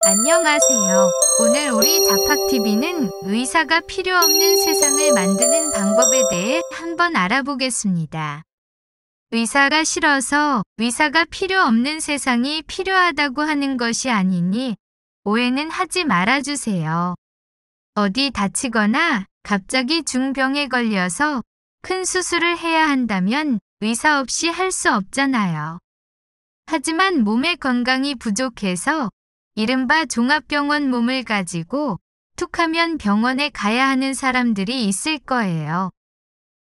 안녕하세요. 오늘 우리 자팍TV는 의사가 필요 없는 세상을 만드는 방법에 대해 한번 알아보겠습니다. 의사가 싫어서 의사가 필요 없는 세상이 필요하다고 하는 것이 아니니 오해는 하지 말아주세요. 어디 다치거나 갑자기 중병에 걸려서 큰 수술을 해야 한다면 의사 없이 할 수 없잖아요. 하지만 몸의 건강이 부족해서 이른바 종합병원 몸을 가지고 툭하면 병원에 가야 하는 사람들이 있을 거예요.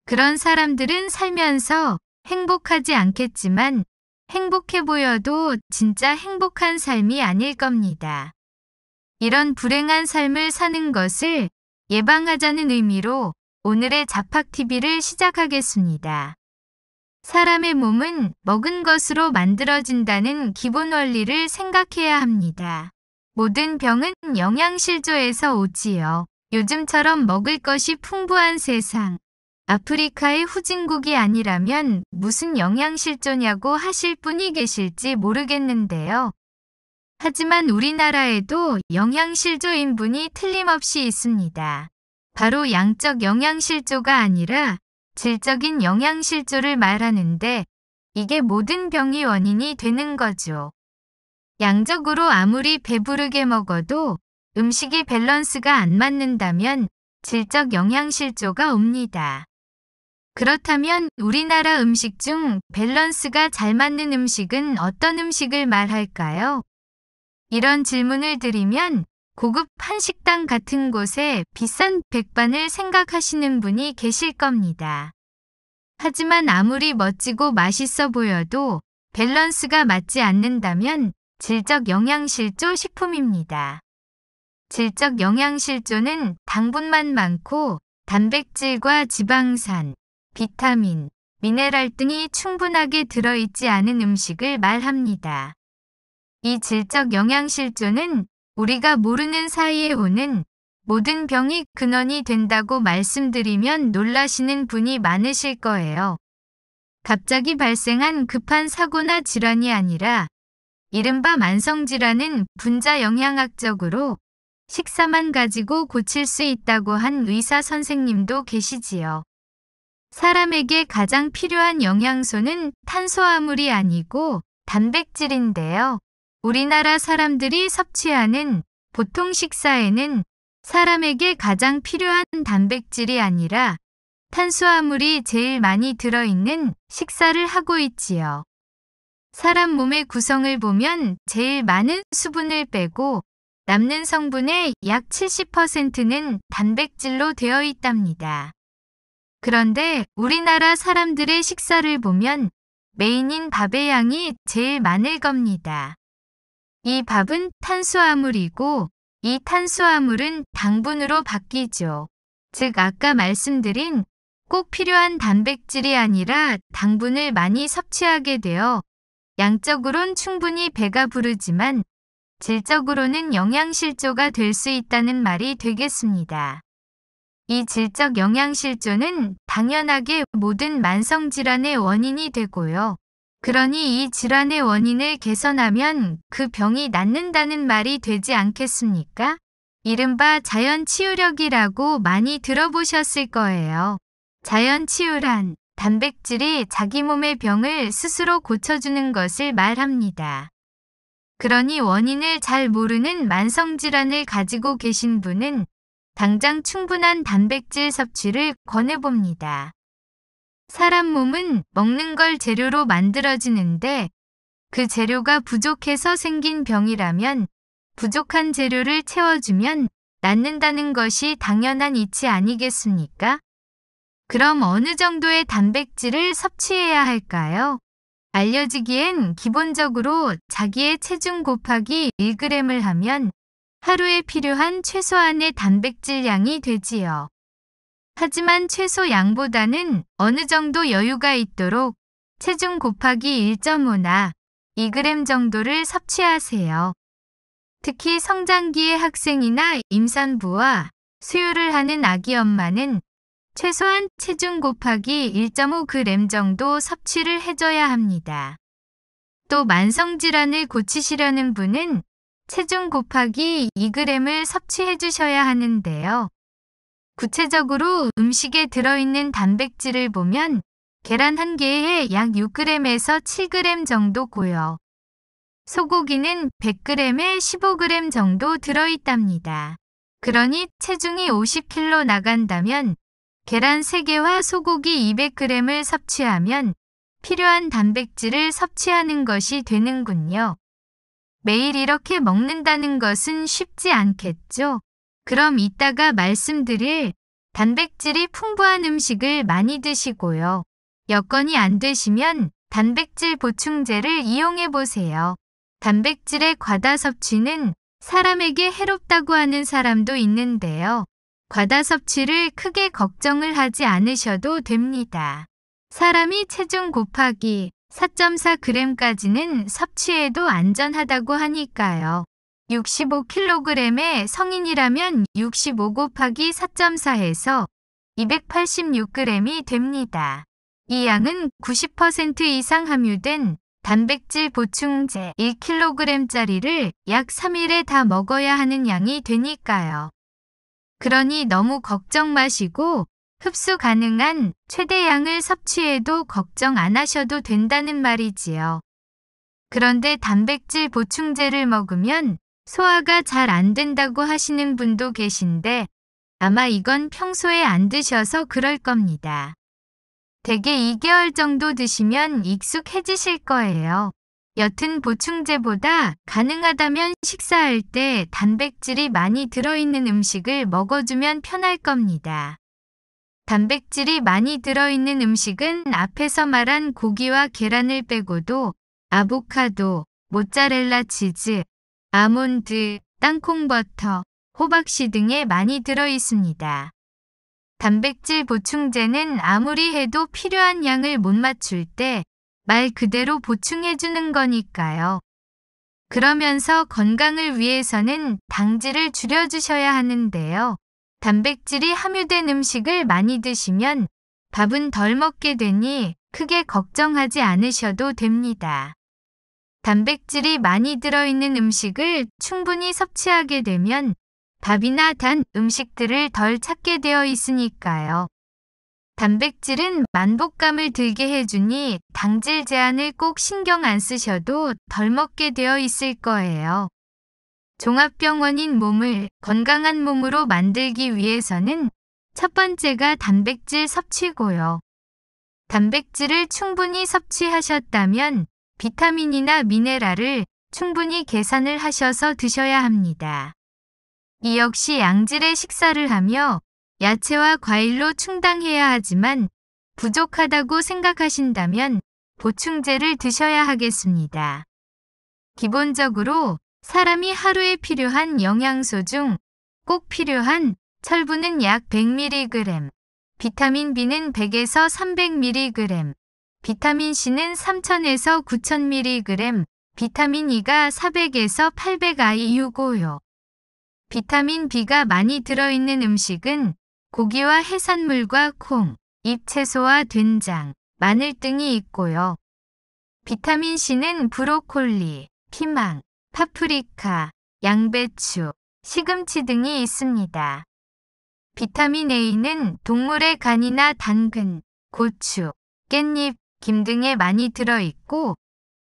그런 사람들은 살면서 행복하지 않겠지만 행복해 보여도 진짜 행복한 삶이 아닐 겁니다. 이런 불행한 삶을 사는 것을 예방하자는 의미로 오늘의 자팍TV를 시작하겠습니다. 사람의 몸은 먹은 것으로 만들어진다는 기본 원리를 생각해야 합니다. 모든 병은 영양실조에서 오지요. 요즘처럼 먹을 것이 풍부한 세상, 아프리카의 후진국이 아니라면 무슨 영양실조냐고 하실 분이 계실지 모르겠는데요. 하지만 우리나라에도 영양실조인분이 틀림없이 있습니다. 바로 양적 영양실조가 아니라 질적인 영양실조를 말하는데 이게 모든 병의 원인이 되는 거죠. 양적으로 아무리 배부르게 먹어도 음식이 밸런스가 안 맞는다면 질적 영양실조가 옵니다. 그렇다면 우리나라 음식 중 밸런스가 잘 맞는 음식은 어떤 음식을 말할까요? 이런 질문을 드리면 고급 한식당 같은 곳에 비싼 백반을 생각하시는 분이 계실 겁니다. 하지만 아무리 멋지고 맛있어 보여도 밸런스가 맞지 않는다면 질적 영양실조 식품입니다. 질적 영양실조는 당분만 많고 단백질과 지방산, 비타민, 미네랄 등이 충분하게 들어있지 않은 음식을 말합니다. 이 질적 영양실조는 우리가 모르는 사이에 오는 모든 병이 근원이 된다고 말씀드리면 놀라시는 분이 많으실 거예요. 갑자기 발생한 급한 사고나 질환이 아니라 이른바 만성질환은 분자 영양학적으로 식사만 가지고 고칠 수 있다고 한 의사 선생님도 계시지요. 사람에게 가장 필요한 영양소는 탄수화물이 아니고 단백질인데요. 우리나라 사람들이 섭취하는 보통 식사에는 사람에게 가장 필요한 단백질이 아니라 탄수화물이 제일 많이 들어있는 식사를 하고 있지요. 사람 몸의 구성을 보면 제일 많은 수분을 빼고 남는 성분의 약 70%는 단백질로 되어 있답니다. 그런데 우리나라 사람들의 식사를 보면 메인인 밥의 양이 제일 많을 겁니다. 이 밥은 탄수화물이고 이 탄수화물은 당분으로 바뀌죠. 즉 아까 말씀드린 꼭 필요한 단백질이 아니라 당분을 많이 섭취하게 되어 양적으론 충분히 배가 부르지만 질적으로는 영양실조가 될 수 있다는 말이 되겠습니다. 이 질적 영양실조는 당연하게 모든 만성질환의 원인이 되고요. 그러니 이 질환의 원인을 개선하면 그 병이 낫는다는 말이 되지 않겠습니까? 이른바 자연치유력이라고 많이 들어보셨을 거예요. 자연치유란 단백질이 자기 몸의 병을 스스로 고쳐주는 것을 말합니다. 그러니 원인을 잘 모르는 만성질환을 가지고 계신 분은 당장 충분한 단백질 섭취를 권해봅니다. 사람 몸은 먹는 걸 재료로 만들어지는데 그 재료가 부족해서 생긴 병이라면 부족한 재료를 채워주면 낫는다는 것이 당연한 이치 아니겠습니까? 그럼 어느 정도의 단백질을 섭취해야 할까요? 알려지기엔 기본적으로 자기의 체중 곱하기 1g을 하면 하루에 필요한 최소한의 단백질 양이 되지요. 하지만 최소 양보다는 어느 정도 여유가 있도록 체중 곱하기 1.5나 2g 정도를 섭취하세요. 특히 성장기의 학생이나 임산부와 수유를 하는 아기 엄마는 최소한 체중 곱하기 1.5g 정도 섭취를 해줘야 합니다. 또 만성질환을 고치시려는 분은 체중 곱하기 2g을 섭취해 주셔야 하는데요. 구체적으로 음식에 들어있는 단백질을 보면 계란 1개에 약 6g에서 7g 정도고요. 소고기는 100g에 15g 정도 들어있답니다. 그러니 체중이 50kg 나간다면 계란 3개와 소고기 200g을 섭취하면 필요한 단백질을 섭취하는 것이 되는군요. 매일 이렇게 먹는다는 것은 쉽지 않겠죠? 그럼 이따가 말씀드릴 단백질이 풍부한 음식을 많이 드시고요. 여건이 안 되시면 단백질 보충제를 이용해 보세요. 단백질의 과다 섭취는 사람에게 해롭다고 하는 사람도 있는데요. 과다 섭취를 크게 걱정을 하지 않으셔도 됩니다. 사람이 체중 곱하기 4.4g까지는 섭취해도 안전하다고 하니까요. 65kg의 성인이라면 65 곱하기 4.4해서 286g이 됩니다. 이 양은 90% 이상 함유된 단백질 보충제 1kg짜리를 약 3일에 다 먹어야 하는 양이 되니까요. 그러니 너무 걱정 마시고 흡수 가능한 최대량을 섭취해도 걱정 안 하셔도 된다는 말이지요. 그런데 단백질 보충제를 먹으면 소화가 잘 안 된다고 하시는 분도 계신데 아마 이건 평소에 안 드셔서 그럴 겁니다. 대개 2개월 정도 드시면 익숙해지실 거예요. 옅은 보충제보다 가능하다면 식사할 때 단백질이 많이 들어있는 음식을 먹어주면 편할 겁니다. 단백질이 많이 들어있는 음식은 앞에서 말한 고기와 계란을 빼고도 아보카도, 모짜렐라 치즈, 아몬드, 땅콩버터, 호박씨 등에 많이 들어있습니다. 단백질 보충제는 아무리 해도 필요한 양을 못 맞출 때 말 그대로 보충해주는 거니까요. 그러면서 건강을 위해서는 당질을 줄여주셔야 하는데요. 단백질이 함유된 음식을 많이 드시면 밥은 덜 먹게 되니 크게 걱정하지 않으셔도 됩니다. 단백질이 많이 들어있는 음식을 충분히 섭취하게 되면 밥이나 단 음식들을 덜 찾게 되어 있으니까요. 단백질은 만복감을 들게 해주니 당질 제한을 꼭 신경 안 쓰셔도 덜 먹게 되어 있을 거예요. 종합병원인 몸을 건강한 몸으로 만들기 위해서는 첫 번째가 단백질 섭취고요. 단백질을 충분히 섭취하셨다면 비타민이나 미네랄을 충분히 계산을 하셔서 드셔야 합니다. 이 역시 양질의 식사를 하며 야채와 과일로 충당해야 하지만 부족하다고 생각하신다면 보충제를 드셔야 하겠습니다. 기본적으로 사람이 하루에 필요한 영양소 중 꼭 필요한 철분은 약 100mg, 비타민 B는 100에서 300mg, 비타민 C는 3000에서 9000mg, 비타민 E가 400에서 800IU고요. 비타민 B가 많이 들어있는 음식은 고기와 해산물과 콩, 잎채소와 된장, 마늘 등이 있고요. 비타민 C는 브로콜리, 피망, 파프리카, 양배추, 시금치 등이 있습니다. 비타민 A는 동물의 간이나 당근, 고추, 깻잎, 김 등에 많이 들어있고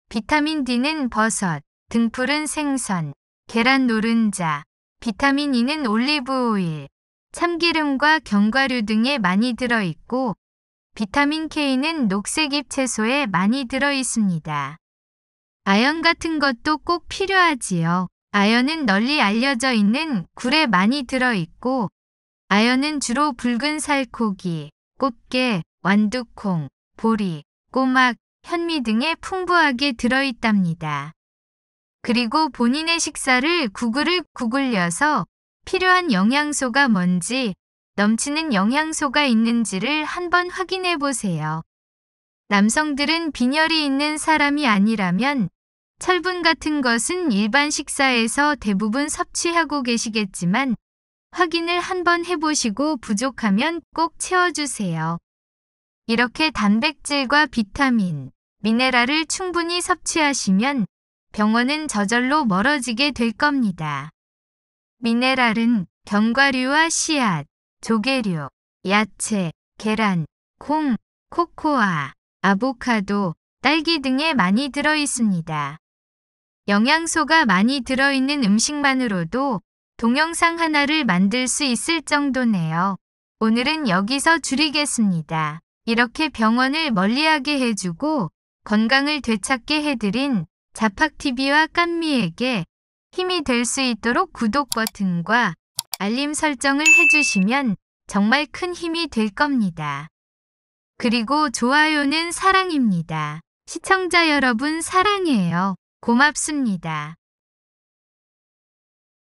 비타민 D는 버섯, 등푸른 생선, 계란 노른자, 비타민 E는 올리브 오일, 참기름과 견과류 등에 많이 들어있고 비타민 K는 녹색잎 채소에 많이 들어있습니다. 아연 같은 것도 꼭 필요하지요. 아연은 널리 알려져 있는 굴에 많이 들어있고 아연은 주로 붉은 살코기, 꽃게, 완두콩, 보리, 꼬막, 현미 등에 풍부하게 들어있답니다. 그리고 본인의 식사를 구글을 구글려서 필요한 영양소가 뭔지, 넘치는 영양소가 있는지를 한번 확인해 보세요. 남성들은 빈혈이 있는 사람이 아니라면 철분 같은 것은 일반 식사에서 대부분 섭취하고 계시겠지만 확인을 한번 해보시고 부족하면 꼭 채워주세요. 이렇게 단백질과 비타민, 미네랄을 충분히 섭취하시면 병원은 저절로 멀어지게 될 겁니다. 미네랄은 견과류와 씨앗, 조개류, 야채, 계란, 콩, 코코아, 아보카도, 딸기 등에 많이 들어 있습니다. 영양소가 많이 들어있는 음식만으로도 동영상 하나를 만들 수 있을 정도네요. 오늘은 여기서 줄이겠습니다. 이렇게 병원을 멀리하게 해주고 건강을 되찾게 해드린 자팍TV와 깐미에게 힘이 될 수 있도록 구독 버튼과 알림 설정을 해주시면 정말 큰 힘이 될 겁니다. 그리고 좋아요는 사랑입니다. 시청자 여러분 사랑해요. 고맙습니다.